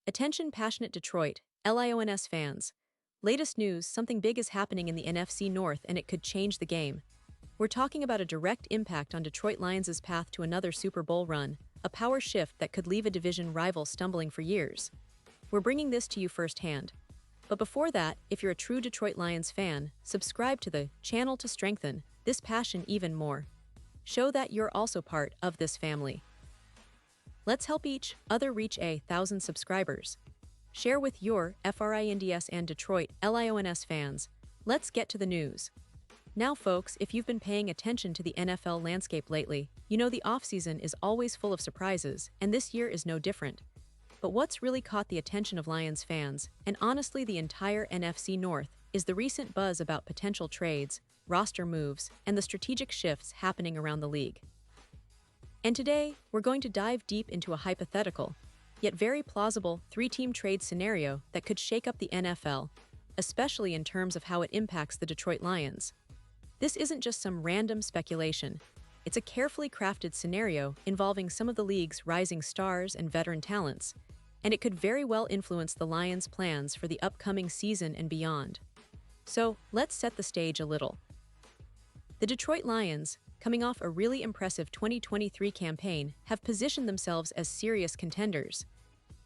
Attention passionate Detroit, Lions fans. Latest news, something big is happening in the NFC North and it could change the game. We're talking about a direct impact on Detroit Lions' path to another Super Bowl run, a power shift that could leave a division rival stumbling for years. We're bringing this to you firsthand. But before that, if you're a true Detroit Lions fan, subscribe to the channel to strengthen this passion even more. Show that you're also part of this family. Let's help each other reach 1,000 subscribers. Share with your FRINDS and Detroit Lions fans. Let's get to the news. Now folks, if you've been paying attention to the NFL landscape lately, you know the offseason is always full of surprises, and this year is no different. But what's really caught the attention of Lions fans, and honestly the entire NFC North, is the recent buzz about potential trades, roster moves, and the strategic shifts happening around the league. And today, we're going to dive deep into a hypothetical, yet very plausible three-team trade scenario that could shake up the NFL, especially in terms of how it impacts the Detroit Lions. This isn't just some random speculation. It's a carefully crafted scenario involving some of the league's rising stars and veteran talents, and it could very well influence the Lions' plans for the upcoming season and beyond. So, let's set the stage a little. The Detroit Lions, coming off a really impressive 2023 campaign, have positioned themselves as serious contenders.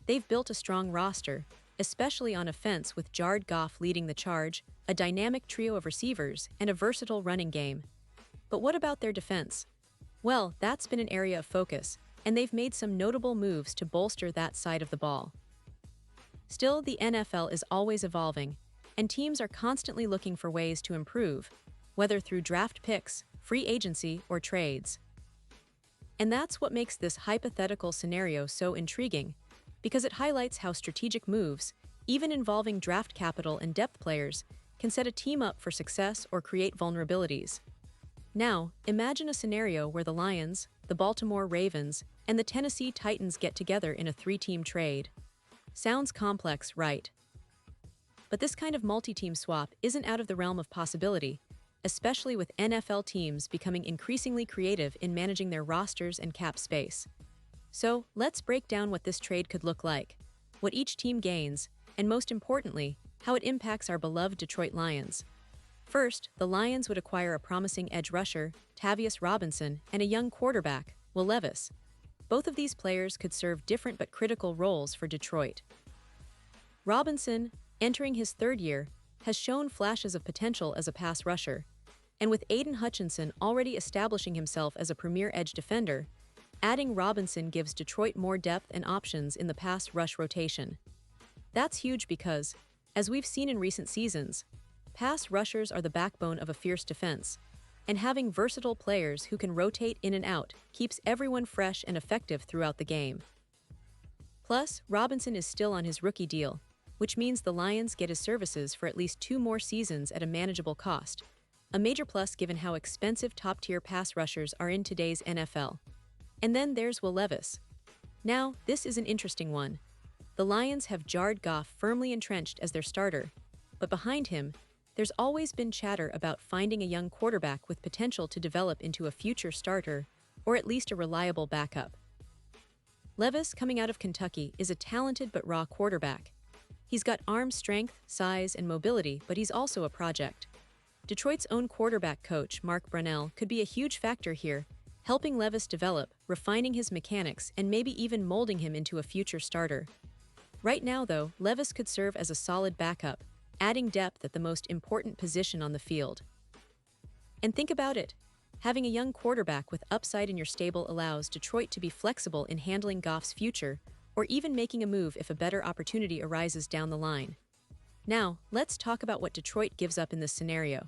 They've built a strong roster, especially on offense with Goff leading the charge, a dynamic trio of receivers, and a versatile running game. But what about their defense? Well, that's been an area of focus, and they've made some notable moves to bolster that side of the ball. Still, the NFL is always evolving, and teams are constantly looking for ways to improve, whether through draft picks, free agency, or trades. And that's what makes this hypothetical scenario so intriguing, because it highlights how strategic moves, even involving draft capital and depth players, can set a team up for success or create vulnerabilities. Now, imagine a scenario where the Lions, the Baltimore Ravens, and the Tennessee Titans get together in a three-team trade. Sounds complex, right? But this kind of multi-team swap isn't out of the realm of possibility, especially with NFL teams becoming increasingly creative in managing their rosters and cap space. So, let's break down what this trade could look like, what each team gains, and most importantly, how it impacts our beloved Detroit Lions. First, the Lions would acquire a promising edge rusher, Tavius Robinson, and a young quarterback, Will Levis. Both of these players could serve different but critical roles for Detroit. Robinson, entering his third year, has shown flashes of potential as a pass rusher, and with Aiden Hutchinson already establishing himself as a premier edge defender, adding Robinson gives Detroit more depth and options in the pass rush rotation. That's huge because, as we've seen in recent seasons, pass rushers are the backbone of a fierce defense, and having versatile players who can rotate in and out keeps everyone fresh and effective throughout the game. Plus, Robinson is still on his rookie deal, which means the Lions get his services for at least 2 more seasons at a manageable cost, a major plus given how expensive top-tier pass rushers are in today's NFL. And then there's Will Levis. Now, this is an interesting one. The Lions have Goff firmly entrenched as their starter, but behind him, there's always been chatter about finding a young quarterback with potential to develop into a future starter, or at least a reliable backup. Levis, coming out of Kentucky, is a talented but raw quarterback. He's got arm strength, size, and mobility, but he's also a project. Detroit's own quarterback coach, Mark Brunell, could be a huge factor here, helping Levis develop, refining his mechanics, and maybe even molding him into a future starter. Right now, though, Levis could serve as a solid backup, adding depth at the most important position on the field. And think about it. Having a young quarterback with upside in your stable allows Detroit to be flexible in handling Goff's future, or even making a move if a better opportunity arises down the line. Now, let's talk about what Detroit gives up in this scenario.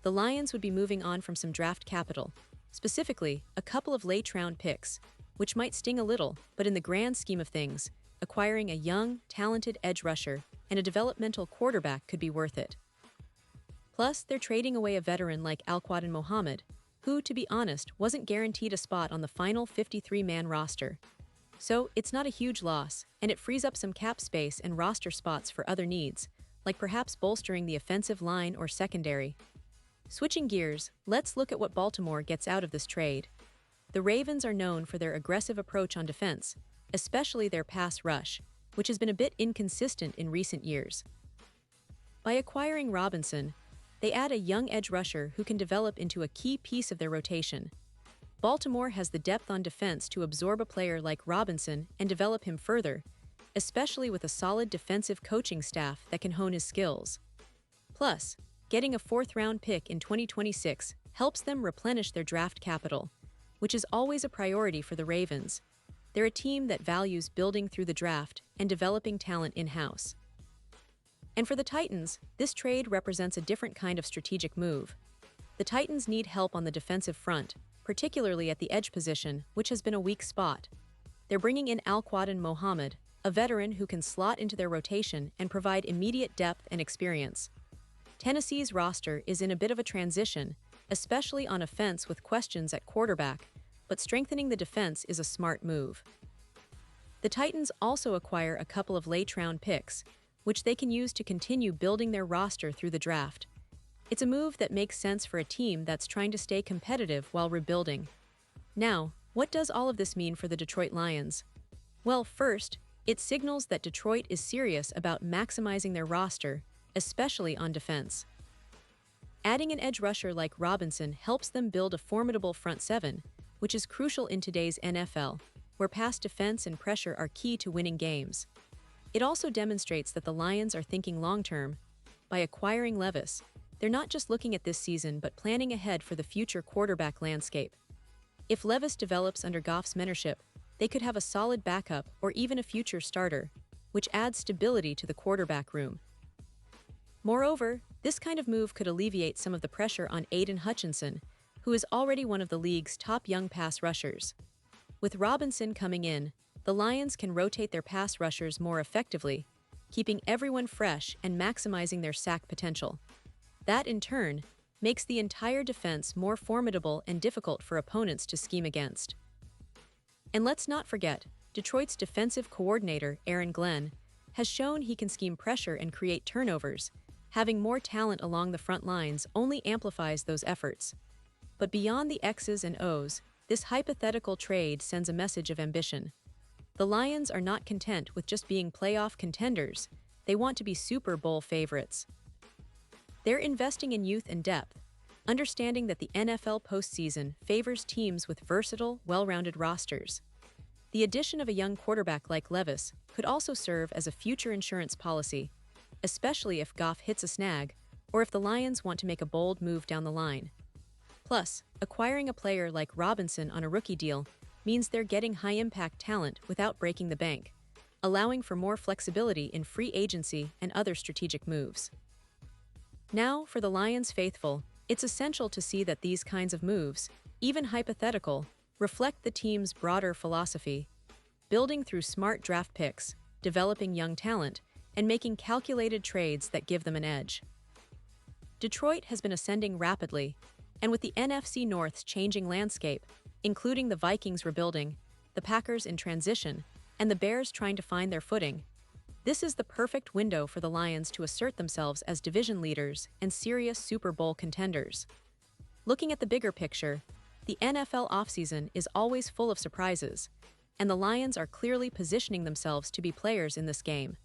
The Lions would be moving on from some draft capital, specifically a couple of late-round picks, which might sting a little, but in the grand scheme of things, acquiring a young, talented edge rusher and a developmental quarterback could be worth it. Plus, they're trading away a veteran like Alquadin Mohammed, who, to be honest, wasn't guaranteed a spot on the final 53-man roster. So, it's not a huge loss, and it frees up some cap space and roster spots for other needs, like perhaps bolstering the offensive line or secondary. Switching gears, let's look at what Baltimore gets out of this trade. The Ravens are known for their aggressive approach on defense, especially their pass rush, which has been a bit inconsistent in recent years. By acquiring Robinson, they add a young edge rusher who can develop into a key piece of their rotation. Baltimore has the depth on defense to absorb a player like Robinson and develop him further, especially with a solid defensive coaching staff that can hone his skills. Plus, getting a fourth-round pick in 2026 helps them replenish their draft capital, which is always a priority for the Ravens. They're a team that values building through the draft and developing talent in-house. And for the Titans, this trade represents a different kind of strategic move. The Titans need help on the defensive front, particularly at the edge position, which has been a weak spot. They're bringing in Al-Quadin Mohammed, a veteran who can slot into their rotation and provide immediate depth and experience. Tennessee's roster is in a bit of a transition, especially on offense with questions at quarterback, but strengthening the defense is a smart move. The Titans also acquire a couple of late-round picks, which they can use to continue building their roster through the draft. It's a move that makes sense for a team that's trying to stay competitive while rebuilding. Now, what does all of this mean for the Detroit Lions? Well, first, it signals that Detroit is serious about maximizing their roster, especially on defense. Adding an edge rusher like Robinson helps them build a formidable front seven, which is crucial in today's NFL, where pass defense and pressure are key to winning games. It also demonstrates that the Lions are thinking long-term. By acquiring Levis, they're not just looking at this season but planning ahead for the future quarterback landscape. If Levis develops under Goff's mentorship, they could have a solid backup or even a future starter, which adds stability to the quarterback room. Moreover, this kind of move could alleviate some of the pressure on Aiden Hutchinson, who is already one of the league's top young pass rushers. With Robinson coming in, the Lions can rotate their pass rushers more effectively, keeping everyone fresh and maximizing their sack potential. That, in turn, makes the entire defense more formidable and difficult for opponents to scheme against. And let's not forget, Detroit's defensive coordinator, Aaron Glenn, has shown he can scheme pressure and create turnovers. Having more talent along the front lines only amplifies those efforts. But beyond the X's and O's, this hypothetical trade sends a message of ambition. The Lions are not content with just being playoff contenders, they want to be Super Bowl favorites. They're investing in youth and depth, understanding that the NFL postseason favors teams with versatile, well-rounded rosters. The addition of a young quarterback like Levis could also serve as a future insurance policy, especially if Goff hits a snag or if the Lions want to make a bold move down the line. Plus, acquiring a player like Robinson on a rookie deal means they're getting high-impact talent without breaking the bank, allowing for more flexibility in free agency and other strategic moves. Now, for the Lions faithful, it's essential to see that these kinds of moves, even hypothetical, reflect the team's broader philosophy, building through smart draft picks, developing young talent, and making calculated trades that give them an edge. Detroit has been ascending rapidly, and with the NFC North's changing landscape, including the Vikings rebuilding, the Packers in transition, and the Bears trying to find their footing, this is the perfect window for the Lions to assert themselves as division leaders and serious Super Bowl contenders. Looking at the bigger picture, the NFL offseason is always full of surprises, and the Lions are clearly positioning themselves to be players in this game.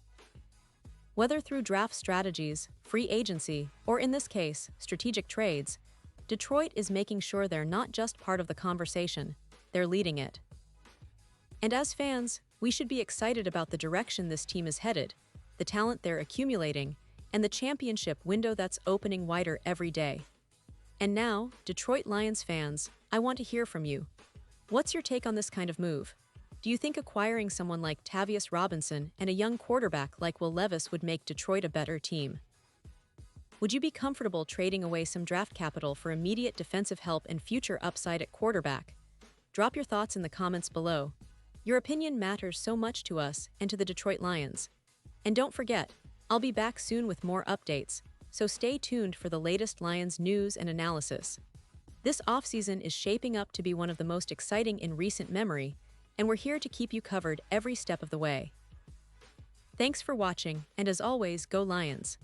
Whether through draft strategies, free agency, or in this case, strategic trades, Detroit is making sure they're not just part of the conversation, they're leading it. And as fans, we should be excited about the direction this team is headed, the talent they're accumulating, and the championship window that's opening wider every day. And now, Detroit Lions fans, I want to hear from you. What's your take on this kind of move? Do you think acquiring someone like Tavius Robinson and a young quarterback like Will Levis would make Detroit a better team? Would you be comfortable trading away some draft capital for immediate defensive help and future upside at quarterback? Drop your thoughts in the comments below. Your opinion matters so much to us and to the Detroit Lions. And don't forget, I'll be back soon with more updates, so stay tuned for the latest Lions news and analysis. This offseason is shaping up to be one of the most exciting in recent memory, and we're here to keep you covered every step of the way. Thanks for watching, and as always, go Lions!